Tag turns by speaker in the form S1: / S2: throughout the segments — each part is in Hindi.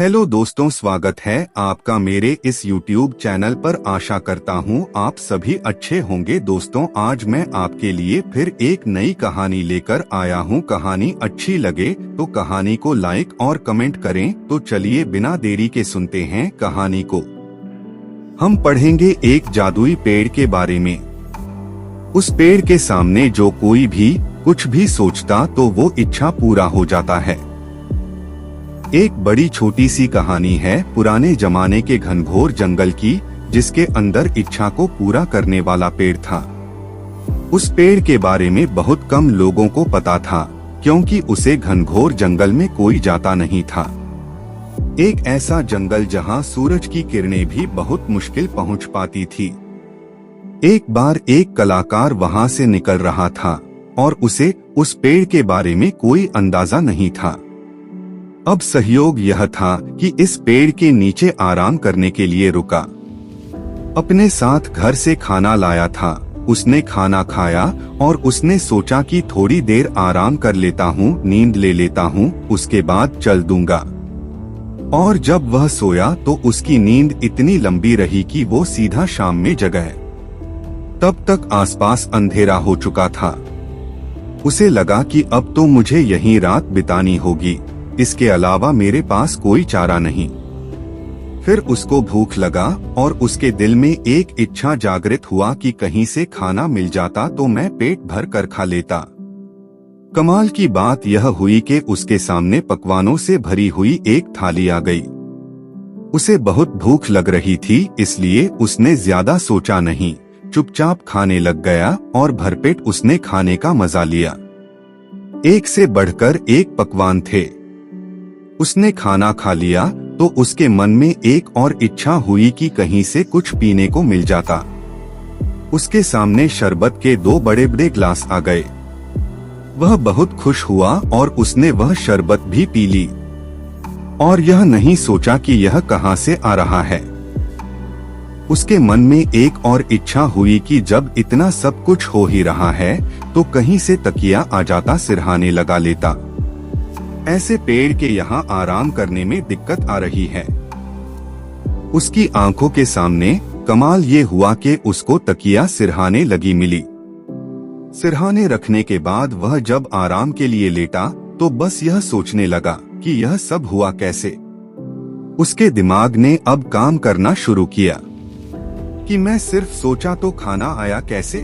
S1: हेलो दोस्तों, स्वागत है आपका मेरे इस YouTube चैनल पर। आशा करता हूँ आप सभी अच्छे होंगे। दोस्तों, आज मैं आपके लिए फिर एक नई कहानी लेकर आया हूँ। कहानी अच्छी लगे तो कहानी को लाइक और कमेंट करें। तो चलिए बिना देरी के सुनते हैं कहानी को। हम पढ़ेंगे एक जादुई पेड़ के बारे में। उस पेड़ के सामने जो कोई भी कुछ भी सोचता तो वो इच्छा पूरा हो जाता है। एक बड़ी छोटी सी कहानी है पुराने जमाने के घनघोर जंगल की, जिसके अंदर इच्छा को पूरा करने वाला पेड़ था। उस पेड़ के बारे में बहुत कम लोगों को पता था, क्योंकि उसे घनघोर जंगल में कोई जाता नहीं था। एक ऐसा जंगल जहां सूरज की किरणें भी बहुत मुश्किल पहुंच पाती थी। एक बार एक कलाकार वहां से निकल रहा था और उसे उस पेड़ के बारे में कोई अंदाजा नहीं था। अब सहयोग यह था कि इस पेड़ के नीचे आराम करने के लिए रुका। अपने साथ घर से खाना लाया था। उसने खाना खाया और उसने सोचा कि थोड़ी देर आराम कर लेता हूँ, नींद ले लेता हूँ, उसके बाद चल दूंगा। और जब वह सोया तो उसकी नींद इतनी लंबी रही कि वो सीधा शाम में जगा। तब तक आसपास अंधेरा हो चुका था। उसे लगा कि अब तो मुझे यहीं रात बितानी होगी, इसके अलावा मेरे पास कोई चारा नहीं। फिर उसको भूख लगा और उसके दिल में एक इच्छा जागृत हुआ कि कहीं से खाना मिल जाता तो मैं पेट भर कर खा लेता। कमाल की बात यह हुई कि उसके सामने पकवानों से भरी हुई एक थाली आ गई। उसे बहुत भूख लग रही थी, इसलिए उसने ज्यादा सोचा नहीं, चुपचाप खाने लग गया और भरपेट उसने खाने का मजा लिया। एक से बढ़कर एक पकवान थे। उसने खाना खा लिया तो उसके मन में एक और इच्छा हुई कि कहीं से कुछ पीने को मिल जाता। उसके सामने शरबत के 2 बड़े बड़े ग्लास आ गए। वह बहुत खुश हुआ और उसने वह शरबत भी पी ली। और यह नहीं सोचा कि यह कहां से आ रहा है। उसके मन में एक और इच्छा हुई कि जब इतना सब कुछ हो ही रहा है तो कहीं से तकिया आ जाता, सिरहाने लगा लेता। ऐसे पेड़ के यहाँ आराम करने में दिक्कत आ रही है। उसकी आंखों के सामने कमाल ये हुआ कि उसको तकिया सिरहाने लगी मिली। सिरहाने रखने के बाद वह जब आराम के लिए लेटा तो बस यह सोचने लगा कि यह सब हुआ कैसे। उसके दिमाग ने अब काम करना शुरू किया कि मैं सिर्फ सोचा तो खाना आया कैसे,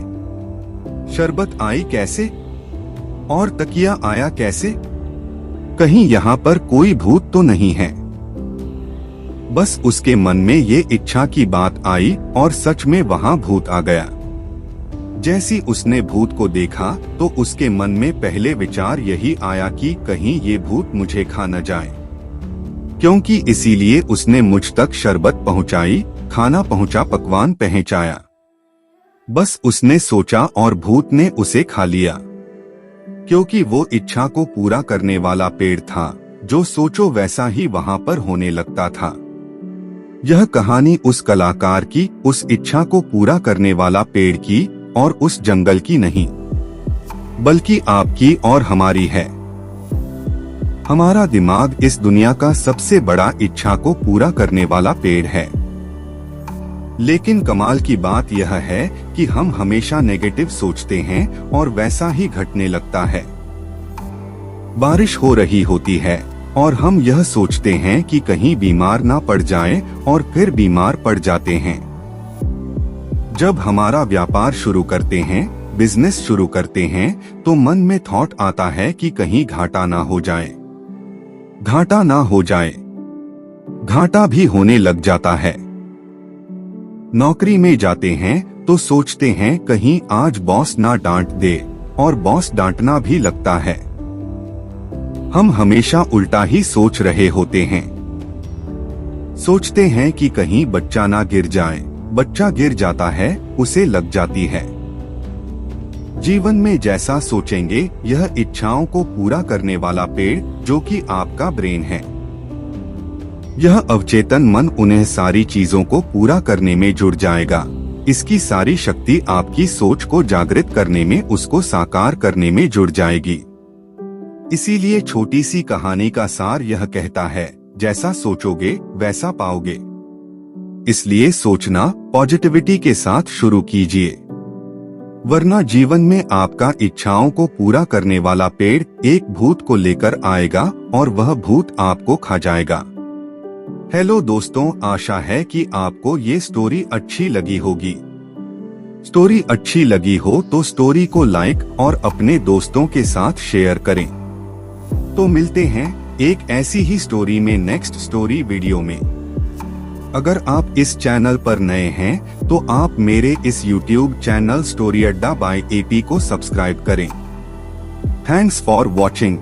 S1: शरबत आई कैसे और तकिया आया कैसे। कहीं यहाँ पर कोई भूत तो नहीं है। बस उसके मन में ये इच्छा की बात आई और सच में वहाँ भूत आ गया। जैसी उसने भूत को देखा तो उसके मन में पहले विचार यही आया कि कहीं ये भूत मुझे खा न जाए, क्योंकि इसीलिए उसने मुझ तक शरबत पहुँचाई, खाना पहुँचा, पकवान पहुँचाया। बस उसने सोचा और भूत ने उसे खा लिया, क्योंकि वो इच्छा को पूरा करने वाला पेड़ था। जो सोचो वैसा ही वहां पर होने लगता था। यह कहानी उस कलाकार की, उस इच्छा को पूरा करने वाला पेड़ की और उस जंगल की नहीं, बल्कि आपकी और हमारी है। हमारा दिमाग इस दुनिया का सबसे बड़ा इच्छा को पूरा करने वाला पेड़ है। लेकिन कमाल की बात यह है कि हम हमेशा नेगेटिव सोचते हैं और वैसा ही घटने लगता है। बारिश हो रही होती है और हम यह सोचते हैं कि कहीं बीमार ना पड़ जाएं और फिर बीमार पड़ जाते हैं। जब हमारा व्यापार शुरू करते हैं, बिजनेस शुरू करते हैं, तो मन में थॉट आता है कि कहीं घाटा ना हो जाए। घाटा ना हो जाए, घाटा भी होने लग जाता है। नौकरी में जाते हैं तो सोचते हैं कहीं आज बॉस ना डांट दे, और बॉस डांटना भी लगता है। हम हमेशा उल्टा ही सोच रहे होते हैं। सोचते हैं कि कहीं बच्चा ना गिर जाए, बच्चा गिर जाता है, उसे लग जाती है। जीवन में जैसा सोचेंगे, यह इच्छाओं को पूरा करने वाला पेड़ जो कि आपका ब्रेन है। यह अवचेतन मन उन्हें सारी चीजों को पूरा करने में जुड़ जाएगा। इसकी सारी शक्ति आपकी सोच को जागृत करने में, उसको साकार करने में जुड़ जाएगी। इसीलिए छोटी सी कहानी का सार यह कहता है, जैसा सोचोगे वैसा पाओगे। इसलिए सोचना पॉजिटिविटी के साथ शुरू कीजिए, वरना जीवन में आपका इच्छाओं को पूरा करने वाला पेड़ एक भूत को लेकर आएगा और वह भूत आपको खा जाएगा। हेलो दोस्तों, आशा है कि आपको ये स्टोरी अच्छी लगी होगी। स्टोरी अच्छी लगी हो तो स्टोरी को लाइक और अपने दोस्तों के साथ शेयर करें। तो मिलते हैं एक ऐसी ही स्टोरी में नेक्स्ट स्टोरी वीडियो में। अगर आप इस चैनल पर नए हैं तो आप मेरे इस YouTube चैनल स्टोरी अड्डा बाय AP को सब्सक्राइब करें। Thanks for watching.